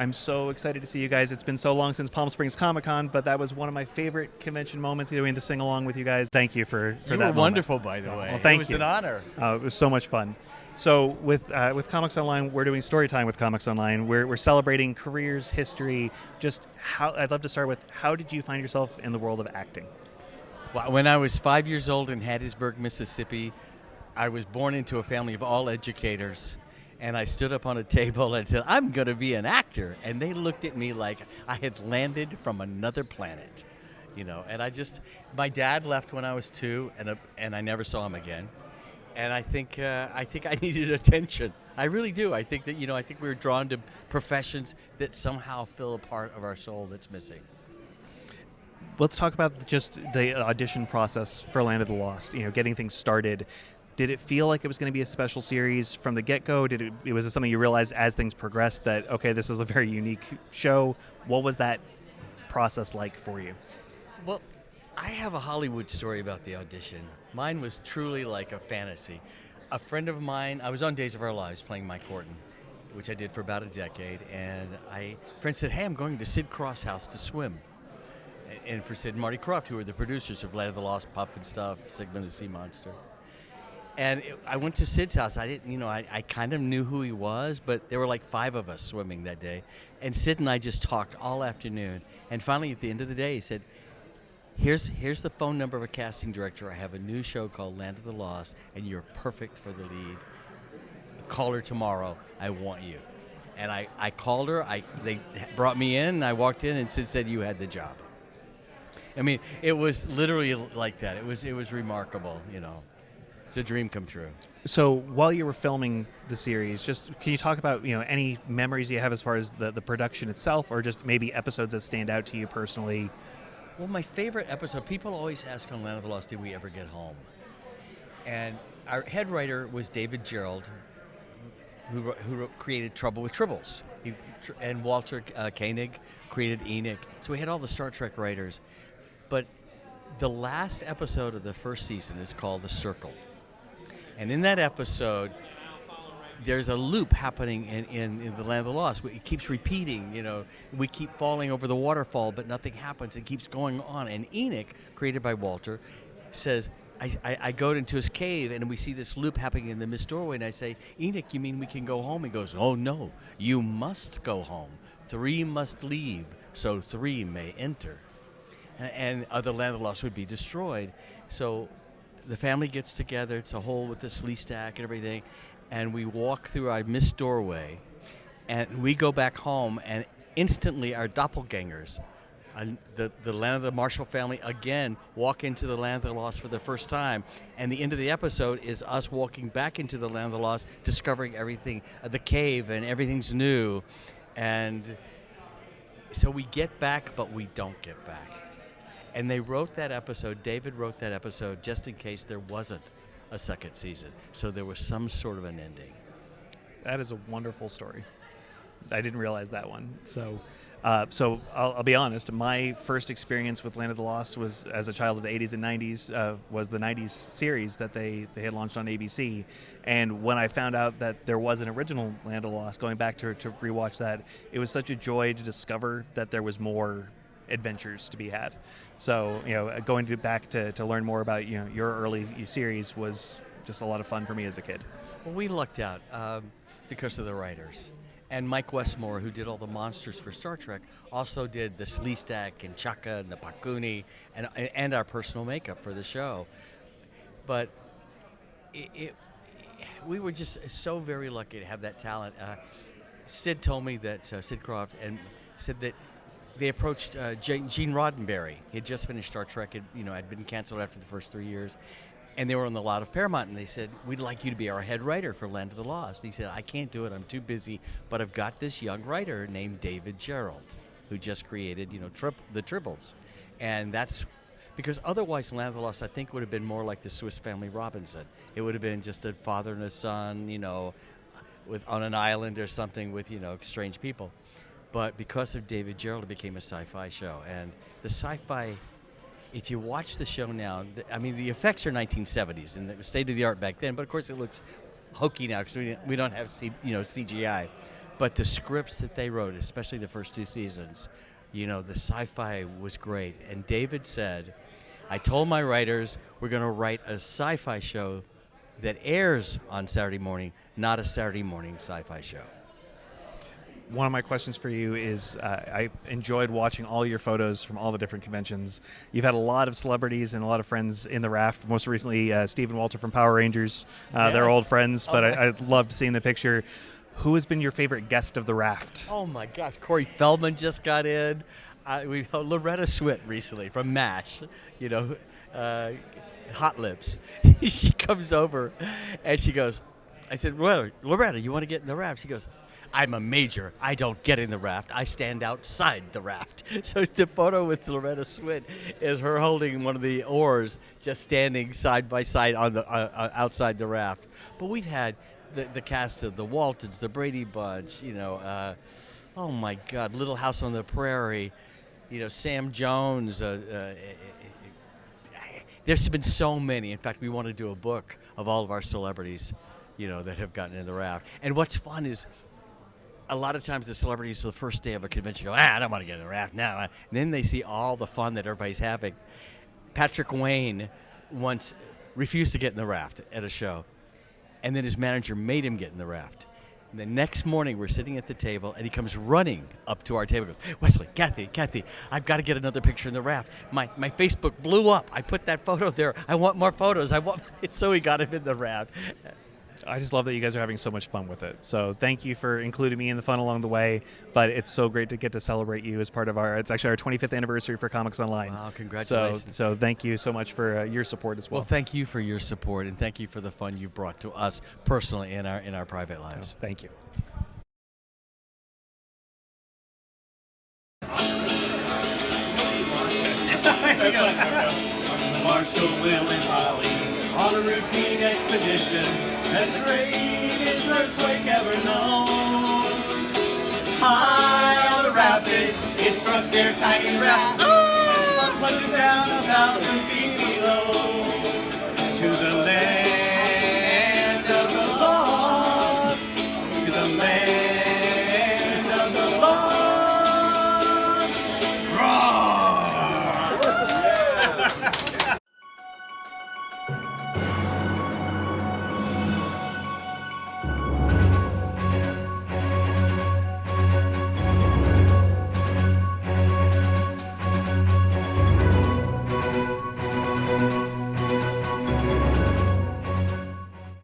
I'm so excited to see you guys. It's been so long since Palm Springs Comic-Con, but that was one of my favorite convention moments, doing the sing-along with you guys. Thank you for that moment. You were wonderful, by the way. Well, thank you. you. It was an honor. It was so much fun. So with Comics Online, we're doing story time with Comics Online. We're celebrating careers, history. Just how I'd love to start with, how did you find yourself in the world of acting? Well, when I was 5 years old in Hattiesburg, Mississippi, I was born into a family of all educators. And I stood up on a table and said, I'm going to be an actor. And they looked at me like I had landed from another planet, And my dad left when I was 2, and I never saw him again. And I think I needed attention. I really do. I think that, I think we were drawn to professions that somehow fill a part of our soul that's missing. Let's talk about just the audition process for Land of the Lost, getting things started. Did it feel like it was going to be a special series from the get-go? Was it something you realized as things progressed that, okay, this is a very unique show? What was that process like for you? Well, I have a Hollywood story about the audition. Mine was truly like a fantasy. A friend of mine, I was on Days of Our Lives playing Mike Horton, which I did for about a decade, and a friend said, hey, I'm going to Sid Croft's house to swim. And for Sid and Marty Croft, who were the producers of Land of the Lost, Puff and Stuff, Sigmund the Sea Monster. And I went to Sid's house. I didn't, I kind of knew who he was, but there were like 5 of us swimming that day. And Sid and I just talked all afternoon. And finally, at the end of the day, he said, here's the phone number of a casting director. I have a new show called Land of the Lost, and you're perfect for the lead. Call her tomorrow. I want you. And I called her. They brought me in, and I walked in, and Sid said, you had the job. I mean, it was literally like that. It was remarkable, It's a dream come true. So while you were filming the series, can you talk about any memories you have as far as the production itself, or just maybe episodes that stand out to you personally? Well, my favorite episode, people always ask on Land of the Lost, did we ever get home? And our head writer was David Gerald, who created Trouble with Tribbles. And Walter Koenig created Enoch. So we had all the Star Trek writers. But the last episode of the first season is called The Circle. And in that episode, there's a loop happening in the Land of the Lost. It keeps repeating, we keep falling over the waterfall, but nothing happens. It keeps going on. And Enoch, created by Walter, says, I go into his cave, and we see this loop happening in the mist doorway, and I say, Enoch, you mean we can go home? He goes, oh, no, you must go home. 3 must leave, so 3 may enter. And the Land of the Lost would be destroyed. So the family gets together. It's a hole with the slee stack and everything. And we walk through our mist doorway. And we go back home. And instantly our doppelgangers, the Land of the Marshall family, again, walk into the Land of the Lost for the first time. And the end of the episode is us walking back into the Land of the Lost, discovering everything, the cave, and everything's new. And so we get back, but we don't get back. And they wrote that episode, David wrote that episode just in case there wasn't a second season. So there was some sort of an ending. That is a wonderful story. I didn't realize that one. So I'll be honest, my first experience with Land of the Lost was as a child of the 80s and 90s, was the 90s series that they had launched on ABC. And when I found out that there was an original Land of the Lost, going back to rewatch that, it was such a joy to discover that there was more adventures to be had. So going back to learn more about your early series was just a lot of fun for me as a kid. Well, we lucked out because of the writers. And Mike Westmore, who did all the monsters for Star Trek, also did the Sleestack and Chaka and the Pakuni and our personal makeup for the show. But we were just so very lucky to have that talent. Sid told me that, Sid Croft, and said that they approached Gene Roddenberry. He had just finished Star Trek. Had been canceled after the first 3 years. And they were on the lot of Paramount, and they said, we'd like you to be our head writer for Land of the Lost. He said, I can't do it. I'm too busy. But I've got this young writer named David Gerald, who just created, the Tribbles. And that's because otherwise Land of the Lost, I think, would have been more like the Swiss Family Robinson. It would have been just a father and a son, on an island or something with, strange people. But because of David Gerald, it became a sci-fi show. And the sci-fi, if you watch the show now, the effects are 1970s, and it was state of the art back then. But of course, it looks hokey now because we don't have CGI. But the scripts that they wrote, especially the first 2 seasons, you know, the sci-fi was great. And David said, I told my writers we're going to write a sci-fi show that airs on Saturday morning, not a Saturday morning sci-fi show. One of my questions for you is, I enjoyed watching all your photos from all the different conventions. You've had a lot of celebrities and a lot of friends in the raft. Most recently, Steve and Walter from Power Rangers. They're Yes. old friends, but Oh, I loved seeing the picture. Who has been your favorite guest of the raft? Oh my gosh, Corey Feldman just got in. We Loretta Swit recently from MASH, you know, Hot Lips. She comes over and she goes, I said, well, Loretta, you want to get in the raft? She goes, I'm a major. I don't get in the raft. I stand outside the raft. So the photo with Loretta Swit is her holding one of the oars, just standing side by side on the outside the raft. But we've had the cast of the Waltons, the Brady Bunch, you know, oh my God, Little House on the Prairie, you know, Sam Jones. There's been so many. In fact, we want to do a book of all of our celebrities, you know, that have gotten in the raft. And what's fun is, a lot of times the celebrities the first day of a convention go, I don't want to get in the raft now. And then they see all the fun that everybody's having. Patrick Wayne once refused to get in the raft at a show, and then his manager made him get in the raft. And the next morning we're sitting at the table, and he comes running up to our table and goes, Wesley, Kathy, I've got to get another picture in the raft. My Facebook blew up. I put that photo there. I want more photos. So he got him in the raft. I just love that you guys are having so much fun with it. So thank you for including me in the fun along the way. But it's so great to get to celebrate you as part of it's actually our 25th anniversary for Comics Online. Wow, congratulations. So thank you so much for your support as well. Well, thank you for your support, and thank you for the fun you brought to us personally in our private lives. Thank you. Marshall, Will, and Holly on a routine expedition. That's the greatest earthquake ever known. High on the rapids, it struck their tiny raft. Plunging down 1,000 feet below.